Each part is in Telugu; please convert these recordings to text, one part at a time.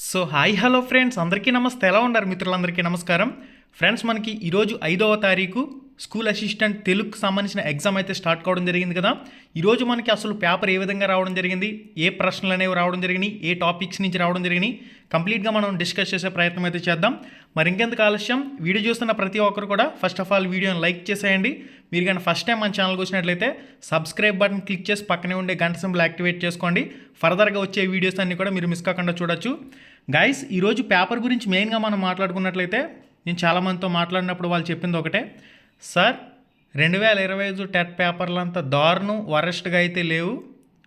సో హాయ్ హలో ఫ్రెండ్స్, అందరికీ నమస్తే. ఎలా ఉన్నారు మిత్రులందరికీ నమస్కారం. ఫ్రెండ్స్, మనకి ఈరోజు 5వ తారీఖు స్కూల్ అసిస్టెంట్ తెలుగుకు సంబంధించిన ఎగ్జామ్ అయితే స్టార్ట్ కావడం జరిగింది కదా. ఈరోజు మనకి అసలు పేపర్ ఏ విధంగా రావడం జరిగింది, ఏ ప్రశ్నలు అనేవి రావడం జరిగినాయి, ఏ టాపిక్స్ నుంచి రావడం జరిగినాయి, కంప్లీట్గా మనం డిస్కస్ చేసే ప్రయత్నం అయితే చేద్దాం. మరి ఇంకెందుకు ఆలస్యం, వీడియో చూస్తున్న ప్రతి ఒక్కరు కూడా ఫస్ట్ ఆఫ్ ఆల్ వీడియోని లైక్ చేసేయండి. మీరు కానీ ఫస్ట్ టైం మన ఛానల్కి వచ్చినట్లయితే సబ్స్క్రైబ్ బటన్ క్లిక్ చేసి పక్కనే ఉండే గంట సింబల్ యాక్టివేట్ చేసుకోండి. ఫర్దర్గా వచ్చే వీడియోస్ అన్ని కూడా మీరు మిస్ కాకుండా చూడొచ్చు. గైస్, ఈరోజు పేపర్ గురించి మెయిన్గా మనం మాట్లాడుకున్నట్లయితే, నేను చాలామందితో మాట్లాడినప్పుడు వాళ్ళు చెప్పింది ఒకటే, సార్ 2025 టెట్ పేపర్లు అంతా దారుణం వరస్ట్గా అయితే లేవు,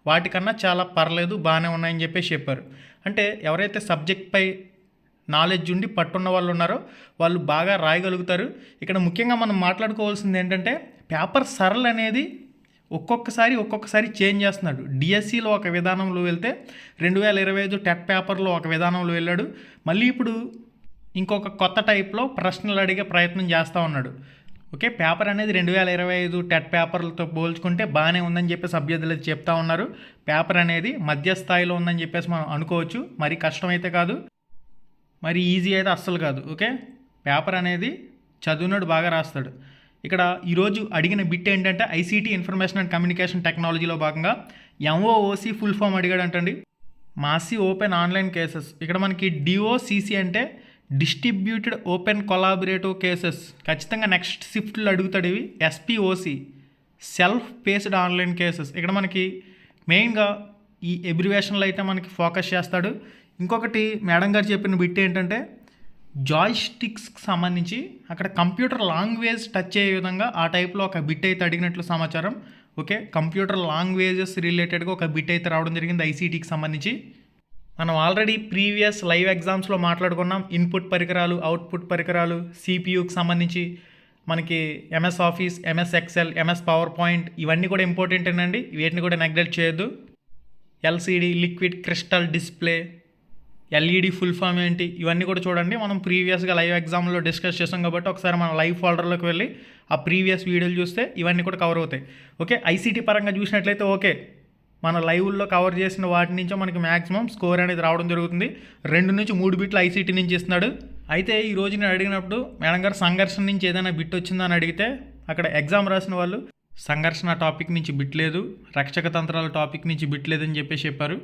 వాటికన్నా చాలా పర్లేదు, బాగానే ఉన్నాయని చెప్పేసి చెప్పారు. అంటే ఎవరైతే సబ్జెక్ట్పై నాలెడ్జ్ ఉండి పట్టున్న వాళ్ళు ఉన్నారో వాళ్ళు బాగా రాయగలుగుతారు. ఇక్కడ ముఖ్యంగా మనం మాట్లాడుకోవాల్సింది ఏంటంటే, పేపర్ సరళ అనేది ఒక్కొక్కసారి చేంజ్ చేస్తున్నాడు. డిఎస్సిలో ఒక విధానంలో వెళ్తే 2025 టెట్ పేపర్లో ఒక విధానంలో వెళ్ళాడు. మళ్ళీ ఇప్పుడు ఇంకొక కొత్త టైప్లో ప్రశ్నలు అడిగే ప్రయత్నం చేస్తూ ఉన్నాడు. ఓకే, పేపర్ అనేది 2025 టెట్ పేపర్లతో పోల్చుకుంటే బాగానే ఉందని చెప్పేసి అభ్యర్థులు చెప్తా ఉన్నారు. పేపర్ అనేది మధ్య స్థాయిలో ఉందని చెప్పేసి మనం అనుకోవచ్చు. మరి కష్టమైతే కాదు, మరి ఈజీ అయితే అస్సలు కాదు. ఓకే, పేపర్ అనేది చదివినాడు బాగా రాస్తాడు. ఇక్కడ ఈరోజు అడిగిన బిట్ ఏంటంటే, ఐసీటీ ఇన్ఫర్మేషన్ అండ్ కమ్యూనికేషన్ టెక్నాలజీలో భాగంగా ఎంఓఓసి ఫుల్ ఫామ్ అడిగాడు అంటండి. మాసి ఓపెన్ ఆన్లైన్ కేసెస్. ఇక్కడ మనకి డిఓసిసి అంటే డిస్ట్రిబ్యూటెడ్ ఓపెన్ కొలాబరేటివ్ కేసెస్. ఖచ్చితంగా నెక్స్ట్ షిఫ్ట్లో అడుగుతాడు ఇవి. ఎస్పిఓసి సెల్ఫ్ పేస్డ్ ఆన్లైన్ కేసెస్. ఇక్కడ మనకి మెయిన్గా ఈ ఎబ్రివేషన్లో అయితే మనకి ఫోకస్ చేస్తాడు. ఇంకొకటి మేడం గారు చెప్పిన బిట్ ఏంటంటే, జాయ్స్టిక్స్కి సంబంధించి అక్కడ కంప్యూటర్ లాంగ్వేజ్ టచ్ అయ్యే విధంగా ఆ టైప్లో ఒక బిట్ అయితే అడిగినట్లు సమాచారం. ఓకే, కంప్యూటర్ లాంగ్వేజెస్ రిలేటెడ్గా ఒక బిట్ అయితే రావడం జరిగింది ఐసీటీకి సంబంధించి. మనం ఆల్రెడీ ప్రీవియస్ లైవ్ ఎగ్జామ్స్లో మాట్లాడుకున్నాం. ఇన్పుట్ పరికరాలు, అవుట్పుట్ పరికరాలు, సిపియూకి సంబంధించి మనకి MS Office, MS Excel, MS PowerPoint ఇవన్నీ కూడా ఇంపార్టెంట్ అండి. వీటిని కూడా నెగ్లెక్ట్ చేయొద్దు. LCD, liquid crystal display, LED full form ఏంటి, ఇవన్నీ కూడా చూడండి. మనం ప్రీవియస్గా లైవ్ ఎగ్జామ్లో డిస్కస్ చేసాం కాబట్టి ఒకసారి మన లైవ్ ఫోల్డర్లోకి వెళ్ళి ఆ ప్రీవియస్ వీడియోలు చూస్తే ఇవన్నీ కూడా కవర్ అవుతాయి. ఓకే, ఐసీటీ పరంగా చూసినట్లయితే ఓకే, మన లైవ్లో కవర్ చేసిన వాటి నుంచో మనకి మ్యాక్సిమం స్కోర్ అనేది రావడం జరుగుతుంది. 2 నుంచి 3 బిట్లు ఐసీటీ నుంచి ఇస్తున్నాడు. అయితే ఈ రోజు నేను అడిగినప్పుడు, మేడం గారు సంఘర్షణ నుంచి ఏదైనా బిట్ వచ్చిందని అడిగితే, అక్కడ ఎగ్జామ్ రాసిన వాళ్ళు సంఘర్షణ టాపిక్ నుంచి బిట్ లేదు, రక్షక తంత్రాల టాపిక్ నుంచి బిట్ లేదని చెప్పేసి చెప్పారు.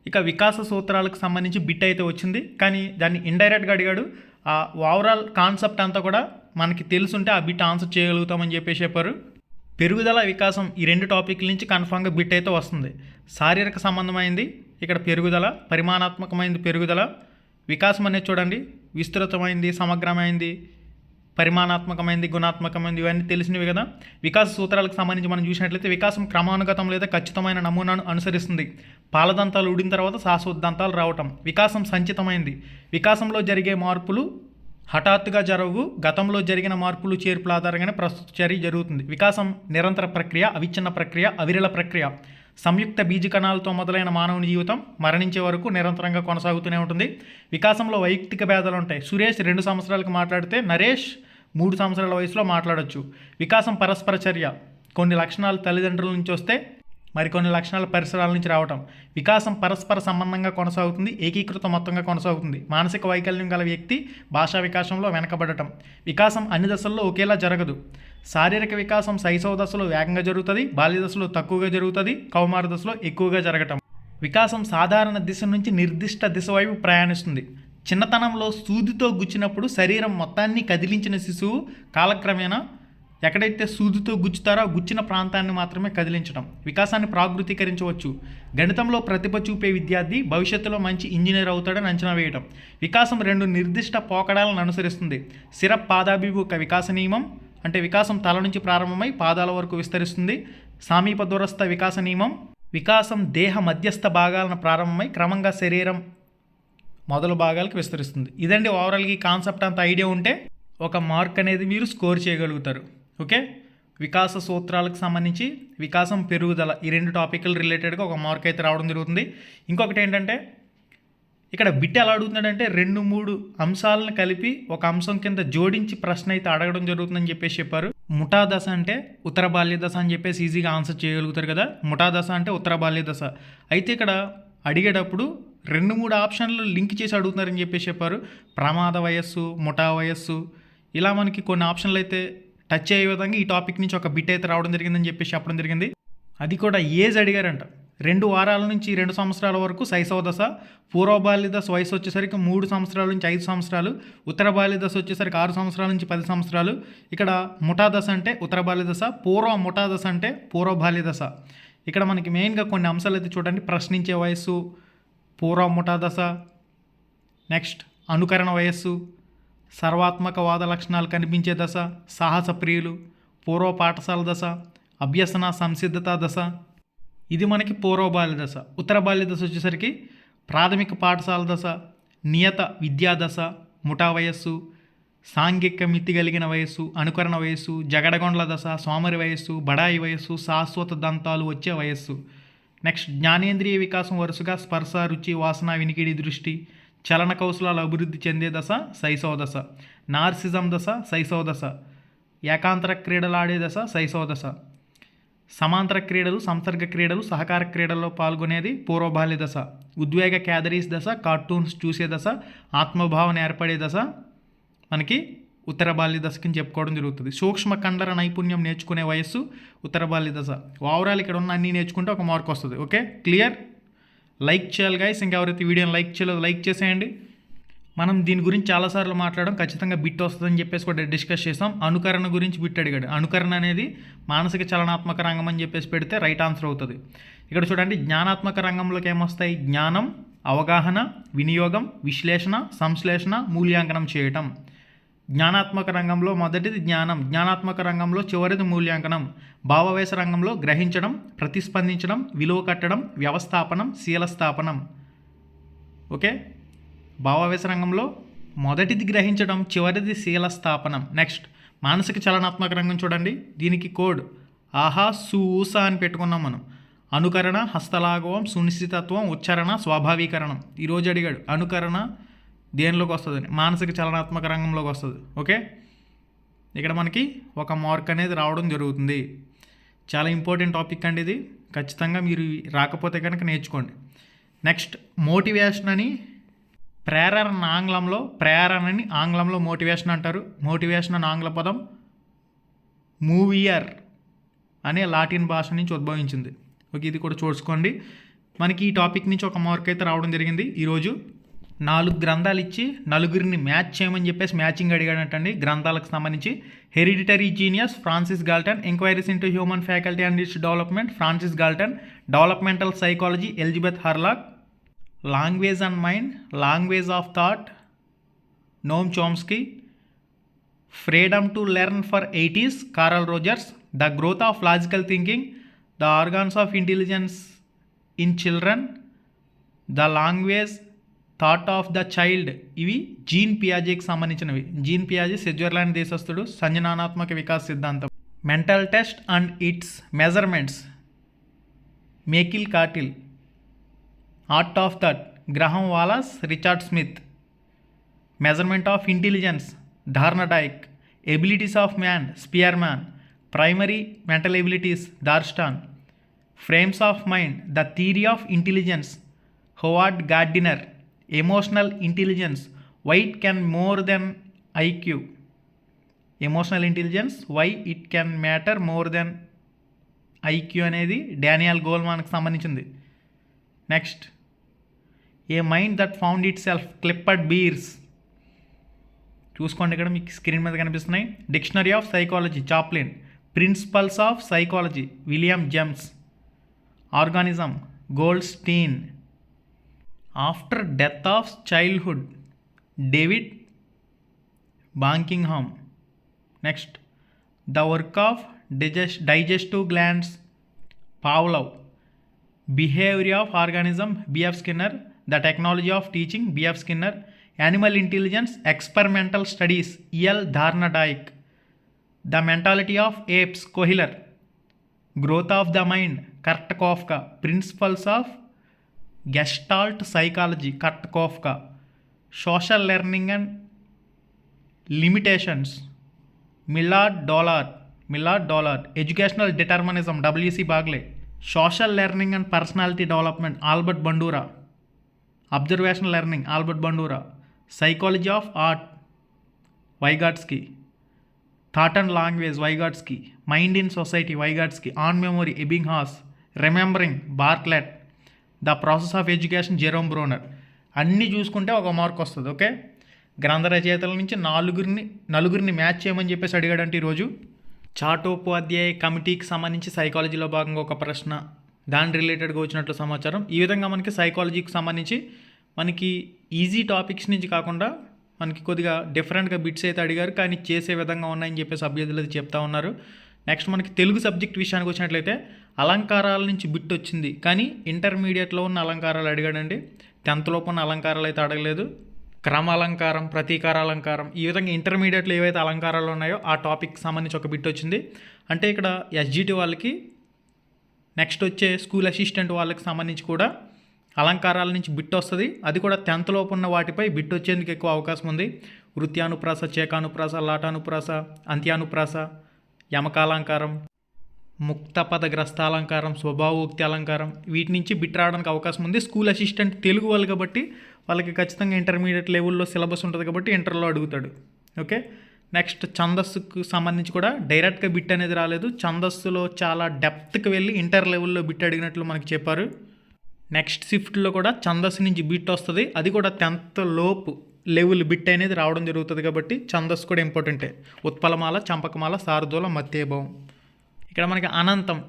ఇక వికాస సూత్రాలకు సంబంధించి బిట్ అయితే వచ్చింది, కానీ దాన్ని ఇండైరెక్ట్గా అడిగాడు. ఆ ఓవరాల్ కాన్సెప్ట్ అంతా కూడా మనకి తెలుసుంటే ఆ బిట్ ఆన్సర్ చేయగలుగుతామని చెప్పేసి చెప్పారు. పెరుగుదల, వికాసం ఈ 2 టాపిక్ల నుంచి కన్ఫామ్గా బిట్ అయితే వస్తుంది. శారీరక సంబంధమైంది ఇక్కడ పెరుగుదల, పరిమాణాత్మకమైంది పెరుగుదల. వికాసం అనేది చూడండి, విస్తృతమైంది, సమగ్రమైంది, పరిమాణాత్మకమైంది, గుణాత్మకమైంది, ఇవన్నీ తెలిసినవి కదా. వికాస సూత్రాలకు సంబంధించి మనం చూసినట్లయితే, వికాసం క్రమానుగతం లేదా ఖచ్చితమైన నమూనాను అనుసరిస్తుంది. పాలదంతాలు ఊడిన తర్వాత శాశ్వత దంతాలు రావటం. వికాసం సంచితమైంది. వికాసంలో జరిగే మార్పులు హఠాత్తుగా జరగవు. గతంలో జరిగిన మార్పులు చేర్పుల ఆధారంగానే ప్రస్తుత చర్య జరుగుతుంది. వికాసం నిరంతర ప్రక్రియ, అవిచ్ఛిన్న ప్రక్రియ, అవిరళ ప్రక్రియ. సంయుక్త బీజ కణాలతో మొదలైన మానవుని జీవితం మరణించే వరకు నిరంతరంగా కొనసాగుతూనే ఉంటుంది. వికాసంలో వైయక్తిక భేదాలు ఉంటాయి. సురేష్ 2 సంవత్సరాలకు మాట్లాడితే నరేష్ 3 సంవత్సరాల వయసులో మాట్లాడొచ్చు. వికాసం పరస్పర చర్య. కొన్ని లక్షణాలు తల్లిదండ్రుల నుంచి వస్తే మరికొన్ని లక్షణాలు పరిసరాల నుంచి రావటం. వికాసం పరస్పర సంబంధంగా కొనసాగుతుంది, ఏకీకృత మొత్తంగా కొనసాగుతుంది. మానసిక వైకల్యం గల వ్యక్తి భాషా వికాసంలో వెనకబడటం. వికాసం అన్ని దశల్లో ఒకేలా జరగదు. శారీరక వికాసం శైశవ దశలో వేగంగా జరుగుతుంది, బాల్య దశలో తక్కువగా జరుగుతుంది, కౌమార దశలో ఎక్కువగా జరగటం. వికాసం సాధారణ దిశ నుంచి నిర్దిష్ట దిశ వైపు ప్రయాణిస్తుంది. చిన్నతనంలో సూదితో గుచ్చినప్పుడు శరీరం మొత్తాన్ని కదిలించిన శిశువు కాలక్రమేణా ఎక్కడైతే సూదితో గుచ్చుతారో ఆ గుచ్చిన ప్రాంతాన్ని మాత్రమే కదిలించడం. వికాసాన్ని ప్రాగృతీకరించవచ్చు. గణితంలో ప్రతిభ చూపే విద్యార్థి భవిష్యత్తులో మంచి ఇంజనీర్ అవుతాడని అంచనా వేయటం. వికాసం 2 నిర్దిష్ట పోకడాలను అనుసరిస్తుంది. శిర పాదాభిముఖ వికాస నియమం, అంటే వికాసం తల నుంచి ప్రారంభమై పాదాల వరకు విస్తరిస్తుంది. సమీప దూరస్థ వికాస నియమం, వికాసం దేహ మధ్యస్థ భాగాలను ప్రారంభమై క్రమంగా శరీరం మొదలు భాగాలకు విస్తరిస్తుంది. ఇదండి ఓవరాల్గా ఈ కాన్సెప్ట్ అంత ఐడియా ఉంటే ఒక మార్క్ అనేది మీరు స్కోర్ చేయగలుగుతారు. ఓకే, వికాస సూత్రాలకు సంబంధించి వికాసం, పెరుగుదల ఈ 2 టాపిక్లు రిలేటెడ్గా ఒక మార్క్ అయితే రావడం జరుగుతుంది. ఇంకొకటి ఏంటంటే, ఇక్కడ బిట్ ఎలా అడుగుతున్నాడంటే 2-3 అంశాలను కలిపి ఒక అంశం కింద జోడించి ప్రశ్న అయితే అడగడం జరుగుతుందని చెప్పేసి చెప్పారు. ముఠా దశ అంటే ఉత్తర బాల్య దశ అని చెప్పేసి ఈజీగా ఆన్సర్ చేయగలుగుతారు కదా. ముఠా దశ అంటే ఉత్తర బాల్య దశ. అయితే ఇక్కడ అడిగేటప్పుడు 2-3 ఆప్షన్లు లింక్ చేసి అడుగుతున్నారని చెప్పేసి చెప్పారు. ప్రమాద వయస్సు, ముఠా వయస్సు, ఇలా మనకి కొన్ని ఆప్షన్లు అయితే టచ్ అయ్యే విధంగా ఈ టాపిక్ నుంచి ఒక బిట్ అయితే రావడం జరిగిందని చెప్పేసి చెప్పడం జరిగింది. అది కూడా ఏజ్ అడిగారంట. 2 వారాల నుంచి 2 సంవత్సరాల వరకు శైశవ దశ, పూర్వ బాల్య దశ వయసు వచ్చేసరికి 3 సంవత్సరాల నుంచి 5 సంవత్సరాలు, ఉత్తర బాల్య దశ వచ్చేసరికి 6 సంవత్సరాల నుంచి 10 సంవత్సరాలు. ఇక్కడ ముఠా దశ అంటే ఉత్తర బాల్య దశ, పూర్వ ముఠా దశ అంటే పూర్వ బాల్య దశ. ఇక్కడ మనకి మెయిన్గా కొన్ని అంశాలు అయితే చూడండి. ప్రశ్నించే వయస్సు, పూర్వ ముఠా దశ, నెక్స్ట్ అనుకరణ వయస్సు, సర్వాత్మకవాద లక్షణాలు కనిపించే దశ, సాహస ప్రియులు, పూర్వ పాఠశాల దశ, అభ్యసన సంసిద్ధత దశ. ఇది మనకి పూర్వ బాల్య దశ. ఉత్తర బాల్య దశ వచ్చేసరికి ప్రాథమిక పాఠశాల దశ, నియత విద్యా దశ, ముఠా వయస్సు, సాంఘిక మితి కలిగిన వయస్సు, అనుకరణ వయస్సు, జగడగొండ్ల దశ, సోమరి వయస్సు, బడాయి వయస్సు, శాశ్వత దంతాలు వచ్చే వయస్సు. నెక్స్ట్ జ్ఞానేంద్రియ వికాసం వరుసగా స్పర్శ, రుచి, వాసన, వినికిడి, దృష్టి, చలన కౌశలాలు అభివృద్ధి చెందే దశ శైశవ దశ. నార్సిజం దశ శైశవ దశ. ఏకాంతర క్రీడలాడే దశ శైశవ దశ. సమాంతర క్రీడలు, సంసర్గ క్రీడలు, సహకార క్రీడల్లో పాల్గొనేది పూర్వ బాల్య దశ. ఉద్వేగ క్యాదరీస్ దశ, కార్టూన్స్ చూసే దశ, ఆత్మభావన ఏర్పడే దశ మనకి ఉత్తర బాల్య దశకి చెప్పుకోవడం జరుగుతుంది. సూక్ష్మ కండర నైపుణ్యం నేర్చుకునే వయస్సు ఉత్తర బాల్య దశ. ఓవరాల్ ఇక్కడ ఉన్న అన్నీ నేర్చుకుంటే ఒక మార్క్ వస్తుంది. Okay, clear? లైక్ చేయాలి గైస్. ఇంకెవరైతే వీడియోని లైక్ చేయలేదు లైక్ చేసేయండి. మనం దీని గురించి చాలాసార్లు మాట్లాడడం, ఖచ్చితంగా బిట్ వస్తుందని చెప్పేసి కూడా డిస్కస్ చేసాం. అనుకరణ గురించి బిట్ అడిగాడు. అనుకరణ అనేది మానసిక చలనాత్మక రంగం అని చెప్పేసి పెడితే రైట్ ఆన్సర్ అవుతుంది. ఇక్కడ చూడండి, జ్ఞానాత్మక రంగంలోకి ఏమొస్తాయి? జ్ఞానం, అవగాహన, వినియోగం, విశ్లేషణ, సంశ్లేషణ, మూల్యాంకనం చేయటం. జ్ఞానాత్మక రంగంలో మొదటిది జ్ఞానం, జ్ఞానాత్మక రంగంలో చివరిది మూల్యాంకనం. భావవేశ రంగంలో గ్రహించడం, ప్రతిస్పందించడం, విలువ కట్టడం, వ్యవస్థాపనం, శీలస్థాపనం. ఓకే, భావావేశ రంగంలో మొదటిది గ్రహించడం, చివరిది శీలస్థాపనం. నెక్స్ట్ మానసిక చలనాత్మక రంగం చూడండి, దీనికి కోడ్ ఆహా సూస అని పెట్టుకున్నాం మనం. అనుకరణ, హస్తలాఘవం, సునిశ్చితత్వం, ఉచ్చారణ, స్వాభావీకరణం. ఈరోజు అడిగాడు అనుకరణ దేనిలోకి వస్తుందని, మానసిక చలనాత్మక రంగంలోకి వస్తుంది. ఓకే, ఇక్కడ మనకి ఒక మార్క్ అనేది రావడం జరుగుతుంది. చాలా ఇంపార్టెంట్ టాపిక్ అండి ఇది. ఖచ్చితంగా మీరు రాకపోతే కనుక నేర్చుకోండి. నెక్స్ట్ మోటివేషన్ అని, ప్రేరణని ఆంగ్లంలో మోటివేషన్ అంటారు. మోటివేషన్ అని ఆంగ్ల పదం మూవియర్ అనే లాటిన్ భాష నుంచి ఉద్భవించింది. ఓకే, ఇది కూడా చూసుకోండి. మనకి ఈ టాపిక్ నుంచి ఒక మార్క్ అయితే రావడం జరిగింది. ఈరోజు 4 గ్రంథాలు ఇచ్చి నలుగురిని మ్యాచ్ చేయమని చెప్పేసి మ్యాచింగ్ అడిగాడంటండి గ్రంథాలకు సంబంధించి. Hereditary genius Francis Galton, enquiries into human faculty and its development Francis Galton, developmental psychology Elizabeth Hurlock, language and mind, language of thought Noam Chomsky, freedom to learn for 80s Carl Rogers, the growth of logical thinking, the organs of intelligence in children, the language thought of the child. ఇవి జీన్ పియాజేకి సంబంధించినవి. జీన్ పియాజే స్విట్జర్లాండ్ దేశస్థుడు. సంజ్ఞానాత్మక వికాస సిద్ధాంతం. Mental test and its measurements మేకిల్ cattle. Art of thought Graham Wallas, Richard Smith. Measurement of intelligence Thorndike. Abilities of man Spearman. Primary mental abilities Thurstone. Frames of mind the theory of intelligence Howard Gardner. Emotional intelligence why it can more than IQ. Emotional intelligence why it can matter more than IQ అనేది డానియల్ గోల్మాన్కి సంబంధించింది. Next a mind that found itself Clifford Beers. చూసుకోండి, ఇక్కడ మీకు స్క్రీన్ మీద కనిపిస్తున్నాయి. Dictionary of psychology Chaplin. Principles of psychology William James. Organism Goldstein. After death of childhood David Buckingham. Next the work of digestive glands Pavlov. Behaviour of organism BF Skinner. The technology of teaching BF Skinner. Animal intelligence experimental studies EL Thorndike. The mentality of apes Kohler. Growth of the mind Kurt Koffka. Principles of gestalt psychology Kurt Koffka. Social learning and limitations Millard Dollard. Educational determinism WC Bagley. Social learning and personality development Albert Bandura. Observation learning Albert Bandura, psychology of art Vygotsky, thought and language Vygotsky, mind in society Vygotsky, on memory Ebbinghaus, remembering Bartlett, the process of education Jerome Bruner. అన్నీ చూసుకుంటే ఒక మార్క్ వస్తుంది. ఓకే, గ్రంథ రచయితల నుంచి నలుగురిని మ్యాచ్ చేయమని చెప్పేసి అడిగాడంటే ఈరోజు. చాటోపాధ్యాయ కమిటీకి సంబంధించి సైకాలజీలో భాగంగా ఒక ప్రశ్న, దాని రిలేటెడ్గా వచ్చినట్లు సమాచారం. ఈ విధంగా మనకి సైకాలజీకి సంబంధించి మనకి ఈజీ టాపిక్స్ నుంచి కాకుండా మనకి కొద్దిగా డిఫరెంట్గా బిట్స్ అయితే అడిగారు, కానీ చేసే విధంగా ఉన్నాయని చెప్పేసి అభ్యర్థులు అయితే చెప్తా ఉన్నారు. నెక్స్ట్ మనకి తెలుగు సబ్జెక్ట్ విషయానికి వచ్చినట్లయితే అలంకారాల నుంచి బిట్ వచ్చింది, కానీ ఇంటర్మీడియట్లో ఉన్న అలంకారాలు అడిగాడండి. 10th లోపు ఉన్న అలంకారాలు అయితే అడగలేదు. క్రమ అలంకారం, ప్రతీకార అలంకారం, ఈ విధంగా ఇంటర్మీడియట్లో ఏవైతే అలంకారాలు ఉన్నాయో ఆ టాపిక్కి సంబంధించి ఒక బిట్ వచ్చింది. అంటే ఇక్కడ ఎస్జిటి వాళ్ళకి, నెక్స్ట్ వచ్చే స్కూల్ అసిస్టెంట్ వాళ్ళకి సంబంధించి కూడా అలంకారాల నుంచి బిట్ వస్తుంది. అది కూడా 10th లోపు ఉన్న వాటిపై బిట్ వచ్చేందుకు ఎక్కువ అవకాశం ఉంది. వృత్యానుప్రాస, చేకానుప్రాస, లాటానుప్రాస, అంత్యానుప్రాస, యమకాలంకారం, ముక్తపదగ్రస్త అలంకారం, స్వభావోక్తి అలంకారం, వీటి నుంచి బిట్ రావడానికి అవకాశం ఉంది. స్కూల్ అసిస్టెంట్ తెలుగు వాళ్ళు కాబట్టి వాళ్ళకి ఖచ్చితంగా ఇంటర్మీడియట్ లెవెల్లో సిలబస్ ఉంటుంది కాబట్టి ఇంటర్లో అడుగుతాడు. ఓకే, నెక్స్ట్ ఛందస్సుకు సంబంధించి కూడా డైరెక్ట్గా బిట్ అనేది రాలేదు. ఛందస్సులో చాలా డెప్త్కి వెళ్ళి ఇంటర్ లెవెల్లో బిట్ అడిగినట్లు మనకి చెప్పారు. నెక్స్ట్ షిఫ్ట్లో కూడా ఛందస్సు నుంచి బిట్ వస్తుంది, అది కూడా 10th లోపు లెవెల్ బిట్ అనేది రావడం జరుగుతుంది కాబట్టి ఛందస్సు కూడా ఇంపార్టెంటే. ఉత్పలమాల, చంపకమాల, శార్దూల, మత్తేభావం. ఇక్కడ మనకి అనంతం,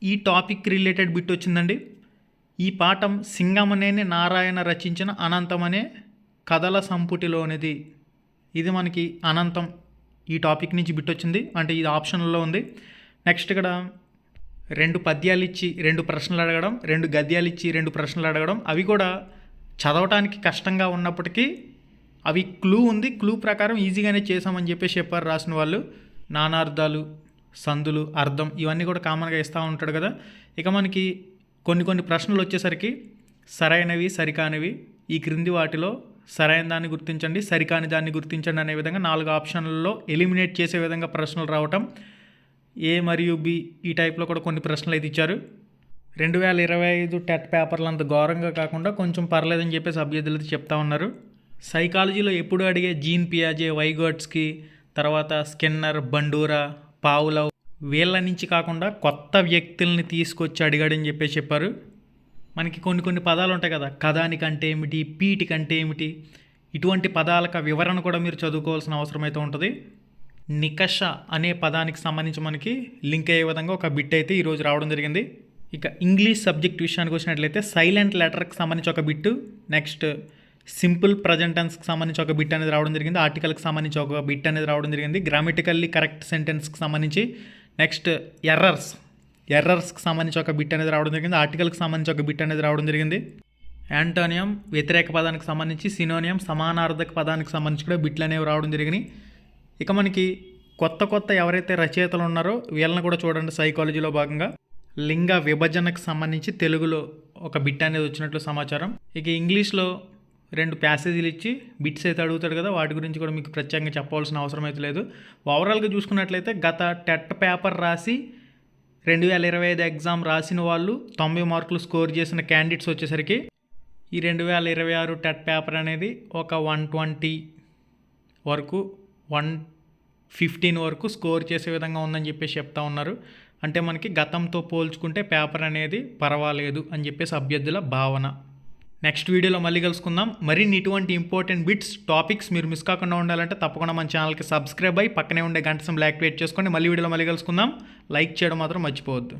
ఈ టాపిక్ రిలేటెడ్ బిట్ వచ్చిందండి. ఈ పాఠం సింగమనేని నారాయణ రచించిన అనంతం అనే కథల సంపుటిలోనిది. ఇది మనకి అనంతం, ఈ టాపిక్ నుంచి బిట్ వచ్చింది, అంటే ఇది ఆప్షన్లో ఉంది. నెక్స్ట్ ఇక్కడ 2 పద్యాలు ఇచ్చి 2 ప్రశ్నలు అడగడం, 2 గద్యాలు ఇచ్చి 2 ప్రశ్నలు అడగడం, అవి కూడా చదవటానికి కష్టంగా ఉన్నప్పటికీ అవి క్లూ ఉంది, క్లూ ప్రకారం ఈజీగానే చేసామని చెప్పేసి చెప్పారు రాసిన వాళ్ళు. నానార్థాలు, సందులు, అర్థం, ఇవన్నీ కూడా కామన్గా ఇస్తూ ఉంటాడు కదా. ఇక మనకి కొన్ని ప్రశ్నలు వచ్చేసరికి సరైనవి, సరికానివి, ఈ క్రింది వాటిలో సరైన దాన్ని గుర్తించండి, సరికాని దాన్ని గుర్తించండి అనే విధంగా 4 ఆప్షన్లలో ఎలిమినేట్ చేసే విధంగా ప్రశ్నలు రావటం. ఏ మరియు బి, ఈ టైప్లో కూడా కొన్ని ప్రశ్నలు అయితే ఇచ్చారు. 2025 టెట్ పేపర్లు అంత ఘోరంగా కాకుండా కొంచెం పర్లేదని చెప్పేసి అభ్యర్థులు అయితే చెప్తా ఉన్నారు. సైకాలజీలో ఎప్పుడు అడిగే జీన్ పియాజే, వైగాట్స్కీ, తర్వాత స్కిన్నర్, బండూరా, పావులవ్, వీళ్ళ నుంచి కాకుండా కొత్త వ్యక్తుల్ని తీసుకొచ్చి అడిగాడని చెప్పేసి చెప్పారు. మనకి కొన్ని పదాలు ఉంటాయి కదా, కథానికంటే ఏమిటి, పీటికంటే ఏమిటి, ఇటువంటి పదాలకు వివరణ కూడా మీరు చదువుకోవాల్సిన అవసరం అయితే ఉంటుంది. నికష అనే పదానికి సంబంధించి మనకి లింక్ అయ్యే విధంగా ఒక బిట్ అయితే ఈరోజు రావడం జరిగింది. ఇక ఇంగ్లీష్ సబ్జెక్ట్ విషయానికి వచ్చినట్లయితే సైలెంట్ లెటర్కి సంబంధించి ఒక బిట్టు, నెక్స్ట్ సింపుల్ ప్రజెంట్ టెన్స్కి సంబంధించి ఒక బిట్ అనేది రావడం జరిగింది, ఆర్టికల్కి సంబంధించి ఒక బిట్ అనేది రావడం జరిగింది, గ్రామటికల్లీ కరెక్ట్ సెంటెన్స్కి సంబంధించి, నెక్స్ట్ ఎర్రర్స్కి సంబంధించి ఒక బిట్ అనేది రావడం జరిగింది, ఆర్టికల్కి సంబంధించి ఒక బిట్ అనేది రావడం జరిగింది, యాంటోనియం వ్యతిరేక పదానికి సంబంధించి, సినోనియం సమానార్థక పదానికి సంబంధించి కూడా బిట్లు అనేవి రావడం జరిగినాయి. ఇక మనకి కొత్త ఎవరైతే రచయితలు ఉన్నారో వీళ్ళని కూడా చూడండి. సైకాలజీలో భాగంగా లింగ విభజనకు సంబంధించి తెలుగులో ఒక బిట్ అనేది వచ్చినట్లు సమాచారం. ఇక ఇంగ్లీష్లో 2 ప్యాసేజీలు ఇచ్చి బిట్స్ అయితే అడుగుతాడు కదా, వాటి గురించి కూడా మీకు ప్రత్యేకంగా చెప్పవలసిన అవసరం అయితే లేదు. ఓవరాల్గా చూసుకున్నట్లయితే గత టెట్ పేపర్ రాసి 2025 ఎగ్జామ్ రాసిన వాళ్ళు 90 మార్కులు స్కోర్ చేసిన క్యాండిడేట్స్ వచ్చేసరికి ఈ 2026 టెట్ పేపర్ అనేది ఒక 120 వరకు 115 వరకు స్కోర్ చేసే విధంగా ఉందని చెప్పేసి చెప్తా ఉన్నారు. అంటే మనకి గతంతో పోల్చుకుంటే పేపర్ అనేది పర్వాలేదు అని చెప్పేసి అభ్యర్థుల భావన. నెక్స్ట్ వీడియోలో మళ్ళీ కలుసుకుందాం. మరిన్ని ఇటువంటి ఇంపార్టెంట్ బిట్స్, టాపిక్స్ మీరు మిస్ కాకుండా ఉండాలంటే తప్పకుండా మన ఛానల్కి సబ్స్క్రైబ్ అయ్యి పక్కనే ఉండే గంట సింబల్ యాక్టివేట్ చేసుకోండి. మళ్ళీ వీడియోలో మళ్ళీ కలుసుకుందాం. లైక్ చేయడం మాత్రం మర్చిపోవద్దు.